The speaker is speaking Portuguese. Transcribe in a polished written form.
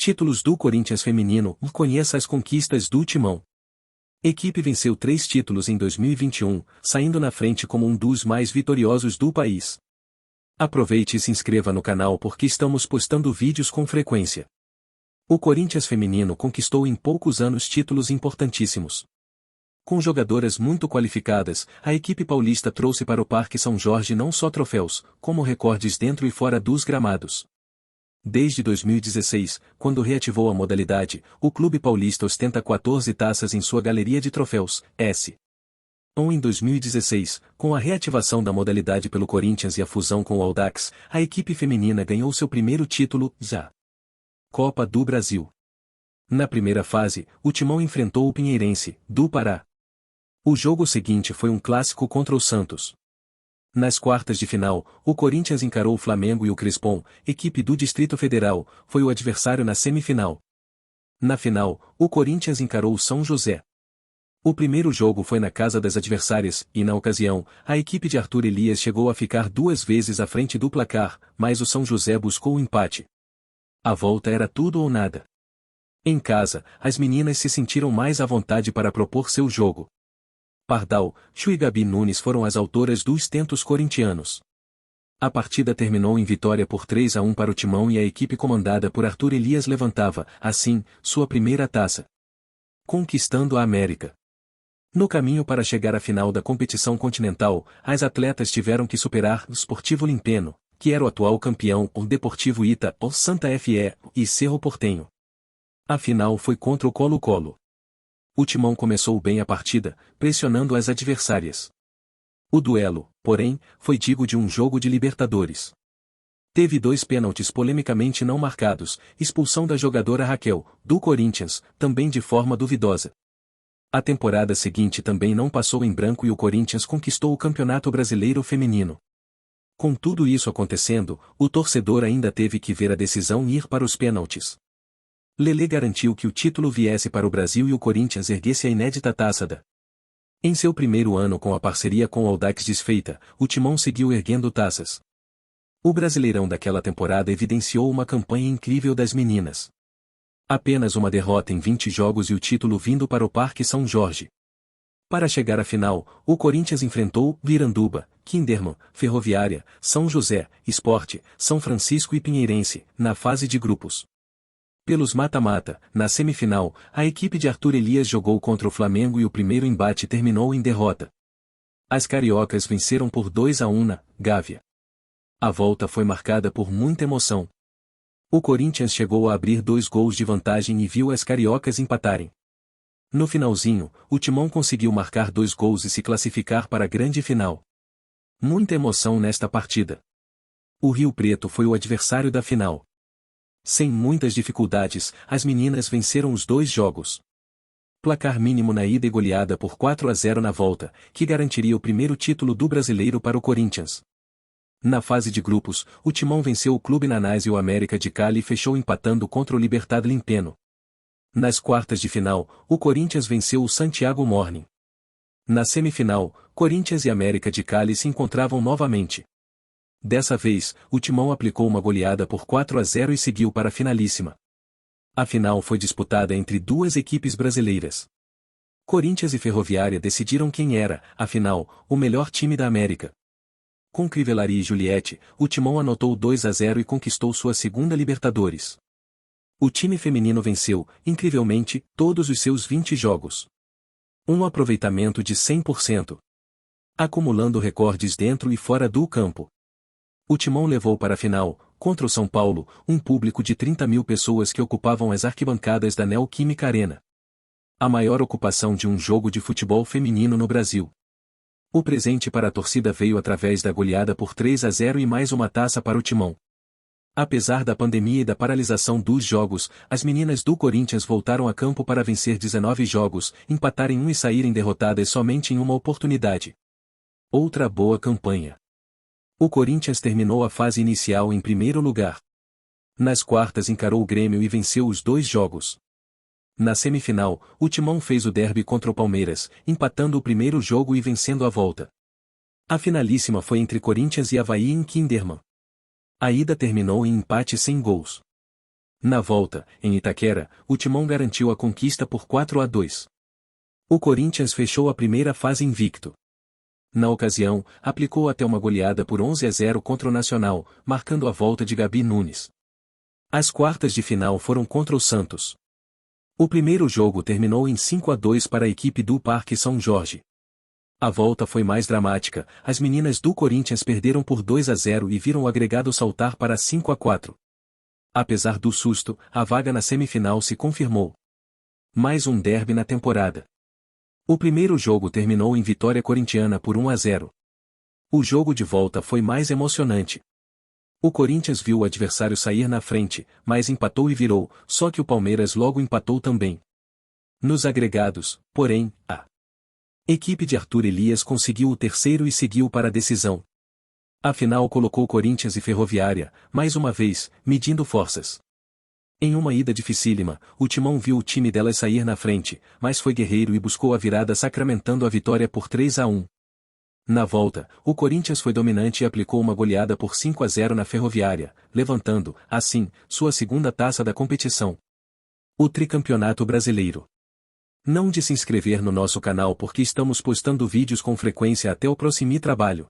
Títulos do Corinthians feminino. Conheça as conquistas do Timão. Equipe venceu 3 títulos em 2021, saindo na frente como um dos mais vitoriosos do país. Aproveite e se inscreva no canal porque estamos postando vídeos com frequência. O Corinthians feminino conquistou em poucos anos títulos importantíssimos. Com jogadoras muito qualificadas, a equipe paulista trouxe para o Parque São Jorge não só troféus, como recordes dentro e fora dos gramados. Desde 2016, quando reativou a modalidade, o clube paulista ostenta 14 taças em sua galeria de troféus, S. Em 2016, com a reativação da modalidade pelo Corinthians e a fusão com o Audax, a equipe feminina ganhou seu primeiro título, já. Copa do Brasil. Na primeira fase, o Timão enfrentou o Pinheirense, do Pará. O jogo seguinte foi um clássico contra o Santos. Nas quartas de final, o Corinthians encarou o Flamengo e o Crespon, equipe do Distrito Federal, foi o adversário na semifinal. Na final, o Corinthians encarou o São José. O primeiro jogo foi na casa das adversárias, e na ocasião, a equipe de Arthur Elias chegou a ficar 2 vezes à frente do placar, mas o São José buscou o empate. A volta era tudo ou nada. Em casa, as meninas se sentiram mais à vontade para propor seu jogo. Pardal, Chu e Gabi Nunes foram as autoras dos tentos corintianos. A partida terminou em vitória por 3-1 para o Timão e a equipe comandada por Arthur Elias levantava, assim, sua primeira taça. Conquistando a América. No caminho para chegar à final da competição continental, as atletas tiveram que superar o Sportivo Limpeno, que era o atual campeão, o Deportivo Ita, o Santa Fe e Cerro Porteño. A final foi contra o Colo-Colo. O Timão começou bem a partida, pressionando as adversárias. O duelo, porém, foi digno de um jogo de Libertadores. Teve 2 pênaltis polemicamente não marcados, expulsão da jogadora Raquel, do Corinthians, também de forma duvidosa. A temporada seguinte também não passou em branco e o Corinthians conquistou o Campeonato Brasileiro Feminino. Com tudo isso acontecendo, o torcedor ainda teve que ver a decisão ir para os pênaltis. Lelê garantiu que o título viesse para o Brasil e o Corinthians erguesse a inédita taça da. Em seu primeiro ano com a parceria com o Audax desfeita, o Timão seguiu erguendo taças. O Brasileirão daquela temporada evidenciou uma campanha incrível das meninas. Apenas uma derrota em 20 jogos e o título vindo para o Parque São Jorge. Para chegar à final, o Corinthians enfrentou Miranduba, Kinderman, Ferroviária, São José, Sport, São Francisco e Pinheirense, na fase de grupos. Pelos mata-mata, na semifinal, a equipe de Arthur Elias jogou contra o Flamengo e o primeiro embate terminou em derrota. As cariocas venceram por 2-1 na Gávea. A volta foi marcada por muita emoção. O Corinthians chegou a abrir 2 gols de vantagem e viu as cariocas empatarem. No finalzinho, o Timão conseguiu marcar 2 gols e se classificar para a grande final. Muita emoção nesta partida. O Rio Preto foi o adversário da final. Sem muitas dificuldades, as meninas venceram os 2 jogos. Placar mínimo na ida e goleada por 4-0 na volta, que garantiria o primeiro título do brasileiro para o Corinthians. Na fase de grupos, o Timão venceu o Clube Nanás e o América de Cali e fechou empatando contra o Libertad Limpeno. Nas quartas de final, o Corinthians venceu o Santiago Morning. Na semifinal, Corinthians e América de Cali se encontravam novamente. Dessa vez, o Timão aplicou uma goleada por 4-0 e seguiu para a finalíssima. A final foi disputada entre 2 equipes brasileiras. Corinthians e Ferroviária decidiram quem era, afinal, o melhor time da América. Com Crivellari e Juliette, o Timão anotou 2-0 e conquistou sua segunda Libertadores. O time feminino venceu, incrivelmente, todos os seus 20 jogos. Um aproveitamento de 100%. Acumulando recordes dentro e fora do campo. O Timão levou para a final, contra o São Paulo, um público de 30 mil pessoas que ocupavam as arquibancadas da Neoquímica Arena. A maior ocupação de um jogo de futebol feminino no Brasil. O presente para a torcida veio através da goleada por 3-0 e mais uma taça para o Timão. Apesar da pandemia e da paralisação dos jogos, as meninas do Corinthians voltaram a campo para vencer 19 jogos, empatarem 1 e saírem derrotadas somente em uma oportunidade. Outra boa campanha. O Corinthians terminou a fase inicial em primeiro lugar. Nas quartas encarou o Grêmio e venceu os 2 jogos. Na semifinal, o Timão fez o derby contra o Palmeiras, empatando o primeiro jogo e vencendo a volta. A finalíssima foi entre Corinthians e Avaí em Kinderman. A ida terminou em empate sem gols. Na volta, em Itaquera, o Timão garantiu a conquista por 4-2. O Corinthians fechou a primeira fase invicto. Na ocasião, aplicou até uma goleada por 11-0 contra o Nacional, marcando a volta de Gabi Nunes. As quartas de final foram contra o Santos. O primeiro jogo terminou em 5-2 para a equipe do Parque São Jorge. A volta foi mais dramática, as meninas do Corinthians perderam por 2-0 e viram o agregado saltar para 5-4. Apesar do susto, a vaga na semifinal se confirmou. Mais um derby na temporada. O primeiro jogo terminou em vitória corintiana por 1-0. O jogo de volta foi mais emocionante. O Corinthians viu o adversário sair na frente, mas empatou e virou, só que o Palmeiras logo empatou também. Nos agregados, porém, a equipe de Arthur Elias conseguiu o terceiro e seguiu para a decisão. A final colocou Corinthians e Ferroviária, mais uma vez, medindo forças. Em uma ida dificílima, o Timão viu o time delas sair na frente, mas foi guerreiro e buscou a virada sacramentando a vitória por 3-1. Na volta, o Corinthians foi dominante e aplicou uma goleada por 5-0 na Ferroviária, levantando, assim, sua segunda taça da competição. O tricampeonato brasileiro. Não de se inscrever no nosso canal porque estamos postando vídeos com frequência até o próximo trabalho.